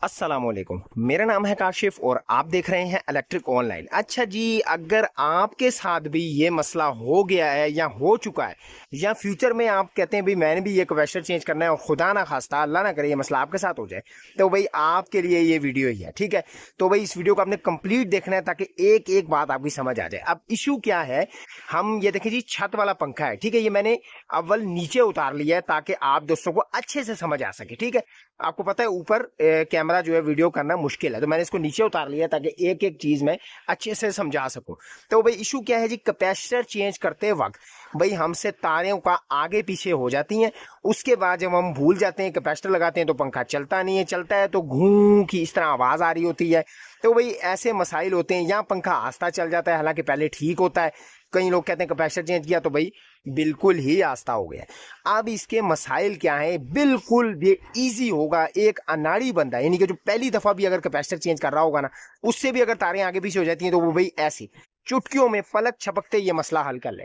अस्सलामुअलैकुम। मेरा नाम है काशिफ और आप देख रहे हैं इलेक्ट्रिक ऑनलाइन। अच्छा जी, अगर आपके साथ भी ये मसला हो गया है या हो चुका है या फ्यूचर में आप कहते हैं भाई मैंने भी ये कैपेसिटर चेंज करना है और खुदा ना खास्ता अल्लाह ना करे ये मसला आपके साथ हो जाए, तो भाई आपके लिए ये वीडियो ही है। ठीक है, तो भाई इस वीडियो को आपने कंप्लीट देखना है ताकि एक एक बात आपकी समझ आ जाए। अब इशू क्या है, हम ये देखें जी, छत वाला पंखा है। ठीक है, ये मैंने अव्वल नीचे उतार लिया है ताकि आप दोस्तों को अच्छे से समझ आ सके। ठीक है, आपको पता है ऊपर कैमरा जो है वीडियो करना मुश्किल है, तो मैंने इसको नीचे उतार लिया ताकि एक एक चीज मैं अच्छे से समझा सकूं। तो भाई इशू क्या है जी, कैपेसिटर चेंज करते वक्त भाई हमसे तारों का आगे पीछे हो जाती हैं। उसके बाद जब हम भूल जाते हैं कैपेसिटर लगाते हैं तो पंखा चलता नहीं है, चलता है तो घूं की इस तरह आवाज आ रही होती है। तो भाई ऐसे मसाइल होते हैं, यहाँ पंखा आस्ता चल जाता है हालांकि पहले ठीक होता है। कई लोग कहते हैं कैपेसिटर चेंज किया तो भाई बिल्कुल ही आस्ता हो गया। अब इसके मसाइल क्या है, बिल्कुल ये इजी होगा। एक अनाड़ी बंदा यानी कि जो पहली दफा भी अगर कैपेसिटर चेंज कर रहा होगा ना, उससे भी अगर तारें आगे पीछे हो जाती हैं तो वो भाई ऐसी चुटकियों में पलक झपकते ये मसला हल कर ले।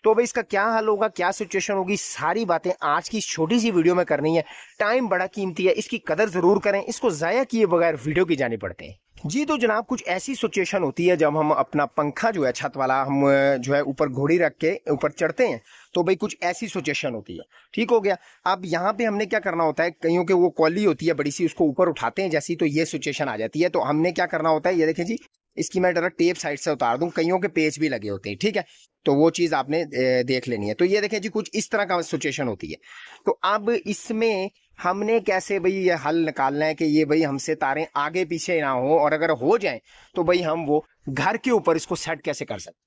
तो भाई इसका क्या हल होगा, क्या सिचुएशन होगी, सारी बातें आज की छोटी सी वीडियो में करनी है। टाइम बड़ा कीमती है, इसकी कदर जरूर करें, इसको जाया किए बगैर वीडियो की जानी पड़ते हैं जी। तो जनाब कुछ ऐसी सिचुएशन होती है जब हम अपना पंखा जो है छत वाला हम जो है ऊपर घोड़ी रख के ऊपर चढ़ते हैं, तो भाई कुछ ऐसी सिचुएशन होती है। ठीक हो गया। अब यहाँ पे हमने क्या करना होता है, कईयों के वो कॉली होती है बड़ी सी, उसको ऊपर उठाते हैं जैसी, तो ये सिचुएशन आ जाती है। तो हमने क्या करना होता है, ये देखें जी, इसकी मैं डायरेक्ट टेप साइड से उतार दूं, कईयों के पेच भी लगे होते हैं। ठीक है, तो वो चीज आपने देख लेनी है। तो ये देखें जी, कुछ इस तरह का सिचुएशन होती है। तो अब इसमें हमने कैसे भाई ये हल निकालना है कि ये भाई हमसे तारें आगे पीछे ना हो, और अगर हो जाए तो भाई हम वो घर के ऊपर इसको सेट कैसे कर सकते।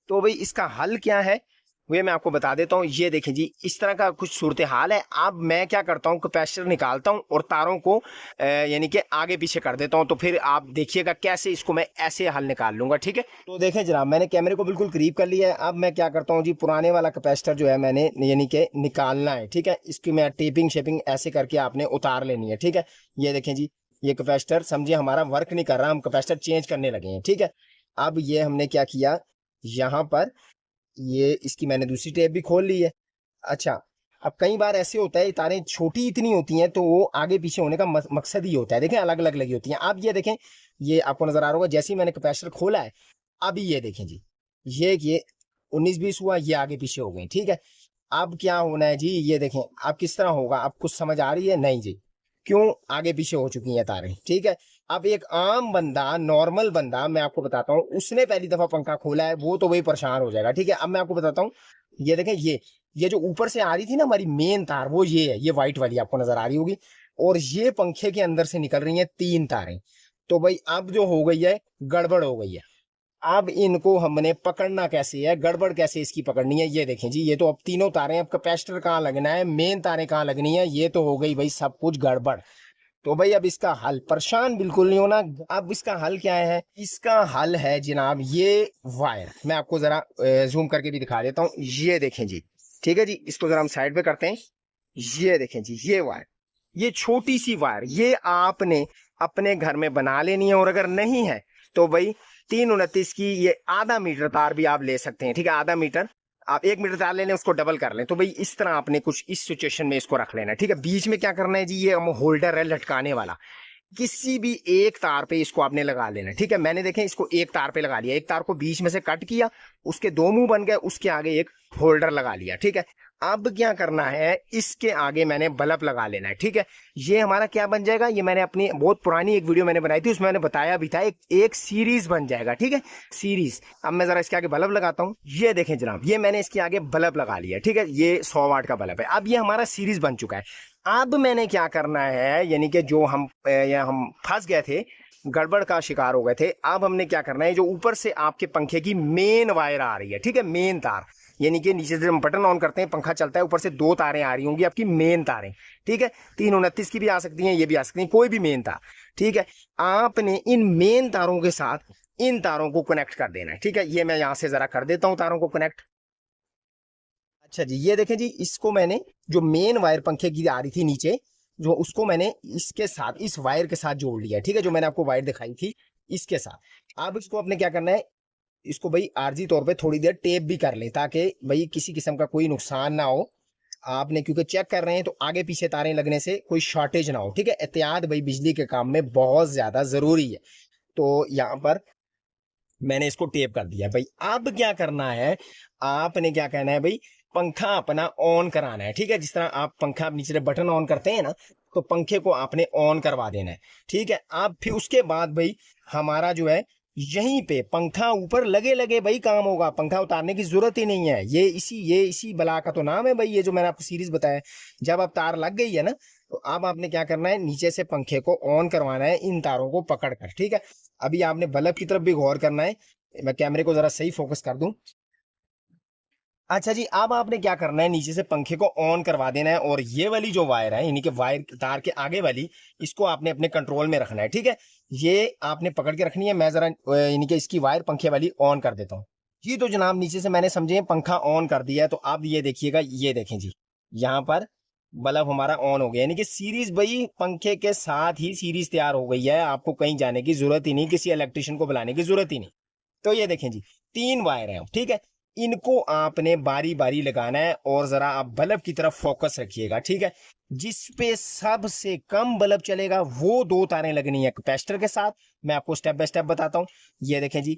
तो भाई इसका हल क्या है वे मैं आपको बता देता हूँ। ये देखें जी, इस तरह का कुछ सूरत हाल है। अब मैं क्या करता हूँ, कैपेसिटर निकालता हूँ और तारों को यानी कि आगे पीछे कर देता हूँ। तो फिर आप देखिएगा कैसे इसको मैं ऐसे हल निकाल लूंगा। ठीक है, तो देखें जनाब, मैंने कैमरे को बिल्कुल करीब कर लिया है। अब मैं क्या करता हूँ जी, पुराने वाला कैपेसिटर जो है मैंने यानी कि निकालना है। ठीक है, इसकी मैं टेपिंग शेपिंग ऐसे करके आपने उतार लेनी है। ठीक है, ये देखें जी, ये कैपेसिटर समझिए हमारा वर्क नहीं कर रहा, हम कैपेसिटर चेंज करने लगे हैं। ठीक है, अब ये हमने क्या किया, यहाँ पर ये इसकी मैंने दूसरी टेप भी खोल ली है। अच्छा, अब कई बार ऐसे होता है तारें छोटी इतनी होती हैं तो वो आगे पीछे होने का मकसद ही होता है। देखें अलग अलग लगी होती हैं। अब ये देखें, ये आपको नजर आ रहा होगा, जैसे ही मैंने कैपेसिटर खोला है, अभी ये देखें जी, ये 19-20 हुआ, ये आगे पीछे हो गई। ठीक है, अब क्या होना है जी, ये देखें अब किस तरह होगा, अब कुछ समझ आ रही है नहीं जी, क्यों आगे पीछे हो चुकी हैं तारें। ठीक है, अब एक आम बंदा, नॉर्मल बंदा, मैं आपको बताता हूँ, उसने पहली दफा पंखा खोला है वो तो वही परेशान हो जाएगा। ठीक है, अब मैं आपको बताता हूँ, ये देखें, ये जो ऊपर से आ रही थी ना हमारी मेन तार, वो ये है, ये व्हाइट वाली आपको नजर आ रही होगी, और ये पंखे के अंदर से निकल रही हैं 3 तारें। तो भाई अब जो हो गई है, गड़बड़ हो गई है। अब इनको हमने पकड़ना कैसे है, गड़बड़ कैसे इसकी पकड़नी है, ये देखें जी, ये तो अब तीनों तारें, अब कैपेसिटर कहाँ लगना है, मेन तारें कहाँ लगनी है, ये तो हो गई भाई सब कुछ गड़बड़। तो भाई अब इसका हल, परेशान बिल्कुल नहीं होना। अब इसका हल क्या है, इसका हल है जनाब ये वायर, मैं आपको जरा जूम करके भी दिखा देता हूँ। ये देखें जी, ठीक है जी, इसको जरा हम साइड पे करते हैं। ये देखें जी, ये वायर, ये छोटी सी वायर, ये आपने अपने घर में बना लेनी है। और अगर नहीं है तो भाई 329 की ये आधा मीटर तार भी आप ले सकते हैं। ठीक है, आधा मीटर, आप 1 मीटर तार ले लें, उसको डबल कर लें। तो भाई इस तरह आपने कुछ इस सिचुएशन में इसको रख लेना है। ठीक है, बीच में क्या करना है जी, ये हम होल्डर है लटकाने वाला, किसी भी एक तार पे इसको आपने लगा लेना। ठीक है, मैंने देखें इसको एक तार पे लगा लिया, एक तार को बीच में से कट किया, उसके 2 मुंह बन गए, उसके आगे एक होल्डर लगा लिया। ठीक है, अब क्या करना है, इसके आगे मैंने बल्ब लगा लेना है। ठीक है, ये हमारा क्या बन जाएगा, ये मैंने अपनी बहुत पुरानी एक वीडियो मैंने बनाई थी, उसमें मैंने बताया भी था, एक सीरीज बन जाएगा। ठीक है, सीरीज। अब मैं जरा इसके आगे बल्ब लगाता हूँ। ये देखें जनाब, ये मैंने इसके आगे बल्ब लगा लिया। ठीक है, ये 100 वाट का बल्ब है। अब ये हमारा सीरीज बन चुका है। अब मैंने क्या करना है, यानी कि जो हम फंस गए थे, गड़बड़ का शिकार हो गए थे, अब हमने क्या करना है, जो ऊपर से आपके पंखे की मेन वायर आ रही है, ठीक है, मेन तार, यानी कि नीचे से हम बटन ऑन करते हैं, पंखा चलता है, ऊपर से 2 तारें आ रही होंगी आपकी मेन तारें। ठीक है, 329 की भी आ सकती हैं, ये भी आ सकती हैं, कोई भी मेन तार। ठीक है, आपने इन मेन तारों के साथ इन तारों को कनेक्ट कर देना है। ठीक है, ये मैं यहां से जरा कर देता हूं तारों को कनेक्ट। अच्छा जी, ये देखें जी, इसको मैंने, जो मेन वायर पंखे की आ रही थी नीचे, जो उसको मैंने इसके साथ, इस वायर के साथ जोड़ लिया। ठीक है, जो मैंने आपको वायर दिखाई थी इसके साथ। अब इसको आपने क्या करना है, इसको भाई आरजी तौर पे थोड़ी देर टेप भी कर लें ताकि भाई किसी किस्म का कोई नुकसान ना हो। आपने क्योंकि चेक कर रहे हैं तो आगे पीछे तारें लगने से कोई शॉर्टेज ना हो, ठीक है। एहतियात भाई बिजली के काम में बहुत ज्यादा जरूरी है। तो यहाँ पर मैंने इसको टेप कर दिया भाई। अब क्या करना है, आपने क्या कहना है भाई, पंखा अपना ऑन कराना है, ठीक है। जिस तरह आप पंखा नीचे बटन ऑन करते हैं ना, तो पंखे को आपने ऑन करवा देना है, ठीक है। अब फिर उसके बाद भाई हमारा जो है यहीं पे पंखा ऊपर लगे लगे भाई काम होगा, पंखा उतारने की जरूरत ही नहीं है। ये इसी बला का तो नाम है भाई, ये जो मैंने आपको सीरीज बताया। जब अब तार लग गई है ना, तो अब आपने क्या करना है, नीचे से पंखे को ऑन करवाना है इन तारों को पकड़ कर, ठीक है। अभी आपने बल्ब की तरफ भी गौर करना है। मैं कैमरे को जरा सही फोकस कर दूं। अच्छा जी, अब आपने क्या करना है, नीचे से पंखे को ऑन करवा देना है, और ये वाली जो वायर है, यानी कि वायर तार के आगे वाली, इसको आपने अपने कंट्रोल में रखना है, ठीक है। ये आपने पकड़ के रखनी है। मैं जरा यानी कि इसकी वायर पंखे वाली ऑन कर देता हूँ जी। तो जनाब नीचे से मैंने समझे पंखा ऑन कर दिया है। तो अब ये देखिएगा, ये देखें जी, यहाँ पर बल्ब हमारा ऑन हो गया, यानी कि सीरीज भाई पंखे के साथ ही सीरीज तैयार हो गई है। आपको कहीं जाने की जरूरत ही नहीं, किसी इलेक्ट्रिशियन को बुलाने की जरूरत ही नहीं। तो ये देखें जी, 3 वायर हैं, ठीक है। इनको आपने बारी बारी लगाना है, और जरा आप बल्ब की तरफ फोकस रखिएगा, ठीक है। जिस पे सबसे कम बल्ब चलेगा वो 2 तारें लगनी है कैपेसिटर के साथ। मैं आपको स्टेप बाय स्टेप बताता हूँ। ये देखें जी,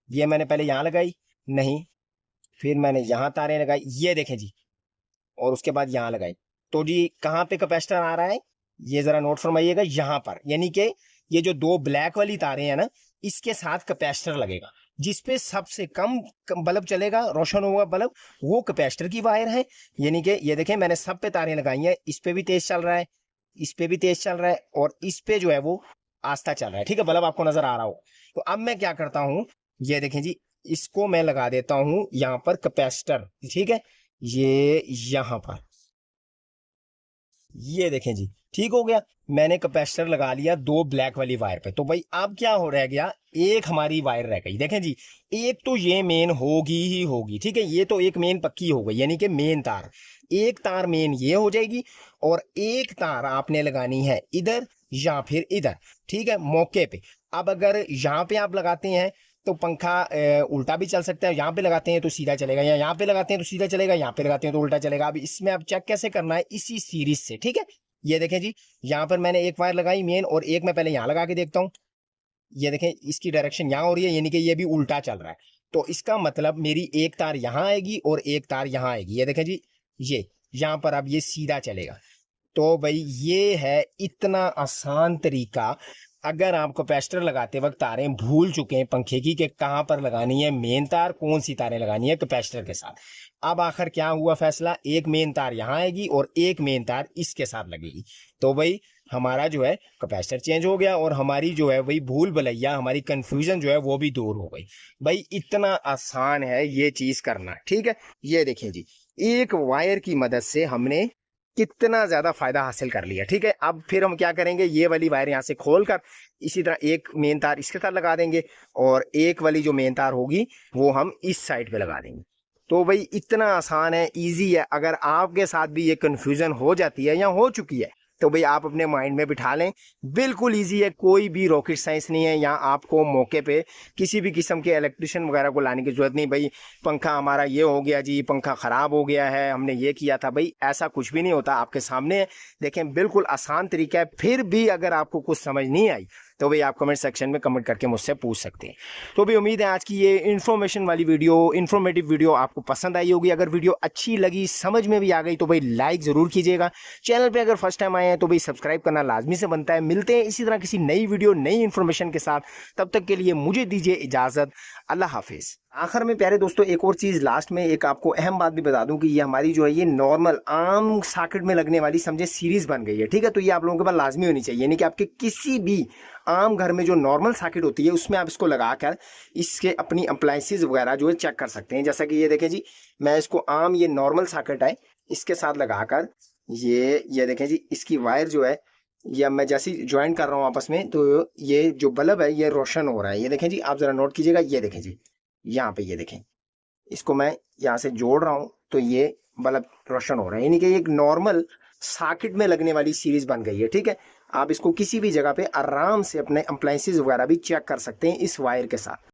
ये मैंने पहले यहां लगाई, नहीं, फिर मैंने यहां तारें लगाई, ये देखें जी, और उसके बाद यहां लगाई। तो जी कहाँ पे कैपेसिटर आ रहा है, ये जरा नोट फरमाइएगा, यहां पर। यानी कि ये जो 2 ब्लैक वाली तारें हैं ना, इसके साथ कैपेसिटर लगेगा। जिसपे सबसे कम बल्ब चलेगा, रोशन होगा बल्ब, वो कैपेसिटर की वायर है। यानी कि ये देखें, मैंने सब पे तारें लगाई हैं। इस पे भी तेज चल रहा है, इस पे भी तेज चल रहा है, और इस पे जो है वो आस्था चल रहा है, ठीक है। बल्ब आपको नजर आ रहा हो। तो अब मैं क्या करता हूं, ये देखें जी, इसको मैं लगा देता हूं यहां पर कैपेसिटर, ठीक है। ये यहां पर, ये देखें जी, ठीक हो गया। मैंने कैपेसिटर लगा लिया 2 ब्लैक वाली वायर पे। तो भाई अब क्या हो रह गया, एक हमारी वायर रह गई, देखें जी। एक तो ये मेन होगी ही होगी, ठीक है। ये तो एक मेन पक्की हो गई, यानी कि मेन तार। एक तार मेन ये हो जाएगी, और एक तार आपने लगानी है इधर या फिर इधर, ठीक है, मौके पे। अब अगर यहाँ पे आप लगाते हैं तो पंखा उल्टा भी चल सकता है। यहाँ पे लगाते हैं तो सीधा चलेगा, या यहाँ पे लगाते हैं तो सीधा चलेगा, यहाँ पे लगाते हैं तो उल्टा चलेगा। अब इसमें आप चेक कैसे करना है, इसी सीरीज से, ठीक है। ये देखें जी, यहाँ पर मैंने एक वायर लगाई मेन, और एक मैं पहले यहाँ लगा के देखता हूँ। ये देखें, इसकी डायरेक्शन यहाँ हो रही है, यानी कि ये भी उल्टा चल रहा है। तो इसका मतलब मेरी एक तार यहाँ आएगी और एक तार यहाँ आएगी। ये देखें जी, ये यहाँ पर अब ये सीधा चलेगा। तो भाई ये है इतना आसान तरीका। अगर आप कैपेसिटर लगाते वक्त तारें भूल चुके हैं पंखे की कि कहाँ पर लगानी है मेन तार, कौन सी तारें लगानी है कैपेसिटर के साथ, अब आखिर क्या हुआ फैसला, एक मेन तार यहाँ आएगी और एक मेन तार इसके साथ लगेगी। तो भाई हमारा जो है कैपेसिटर चेंज हो गया, और हमारी जो है वही भूल भुलैया, हमारी कंफ्यूजन जो है वो भी दूर हो गई। भाई इतना आसान है ये चीज करना, ठीक है। ये देखिए जी, एक वायर की मदद से हमने कितना ज्यादा फायदा हासिल कर लिया, ठीक है। अब फिर हम क्या करेंगे, ये वाली वायर यहाँ से खोल कर इसी तरह एक मेन तार इसके साथ लगा देंगे, और एक वाली जो मेन तार होगी वो हम इस साइड पे लगा देंगे। तो भाई इतना आसान है, इजी है। अगर आपके साथ भी ये कंफ्यूजन हो जाती है या हो चुकी है, तो भाई आप अपने माइंड में बिठा लें, बिल्कुल इजी है, कोई भी रॉकेट साइंस नहीं है। यहाँ आपको मौके पे किसी भी किस्म के इलेक्ट्रिशियन वगैरह को लाने की जरूरत नहीं। भाई पंखा हमारा ये हो गया जी, पंखा खराब हो गया है, हमने ये किया था, भाई ऐसा कुछ भी नहीं होता। आपके सामने है, देखें, बिल्कुल आसान तरीका है। फिर भी अगर आपको कुछ समझ नहीं आई तो भाई आप कमेंट सेक्शन में कमेंट करके मुझसे पूछ सकते हैं। तो भी उम्मीद है आज की ये इन्फॉर्मेशन वाली वीडियो, इन्फॉर्मेटिव वीडियो आपको पसंद आई होगी। अगर वीडियो अच्छी लगी, समझ में भी आ गई, तो भाई लाइक जरूर कीजिएगा। चैनल पे अगर फर्स्ट टाइम आए हैं तो भाई सब्सक्राइब करना लाजमी से बनता है। मिलते हैं इसी तरह किसी नई वीडियो, नई इन्फॉर्मेशन के साथ। तब तक के लिए मुझे दीजिए इजाजत, अल्लाह हाफिज। आखिर में प्यारे दोस्तों एक और चीज लास्ट में एक आपको अहम बात भी बता दूं कि ये हमारी जो है ये नॉर्मल आम सॉकेट में लगने वाली समझे सीरीज बन गई है, ठीक है। तो ये आप लोगों के पास लाजमी होनी चाहिए, यानी कि आपके किसी भी आम घर में जो नॉर्मल सॉकेट होती है उसमें आप इसको लगाकर इसके अपनी अप्लायंसेस वगैरह जो है चेक कर सकते हैं। जैसा कि ये देखें जी, मैं इसको आम ये नॉर्मल सॉकेट है इसके साथ लगाकर ये देखें जी, इसकी वायर जो है या मैं जैसे ज्वाइन कर रहा हूँ आपस में, तो ये जो बल्ब है ये रोशन हो रहा है। ये देखें जी, आप जरा नोट कीजिएगा, ये देखें जी, यहाँ पे ये देखें, इसको मैं यहाँ से जोड़ रहा हूँ तो ये बल्ब रोशन हो रहा है, यानी कि एक नॉर्मल सॉकेट में लगने वाली सीरीज बन गई है, ठीक है। आप इसको किसी भी जगह पे आराम से अपने अप्लायंसेस वगैरह भी चेक कर सकते हैं इस वायर के साथ।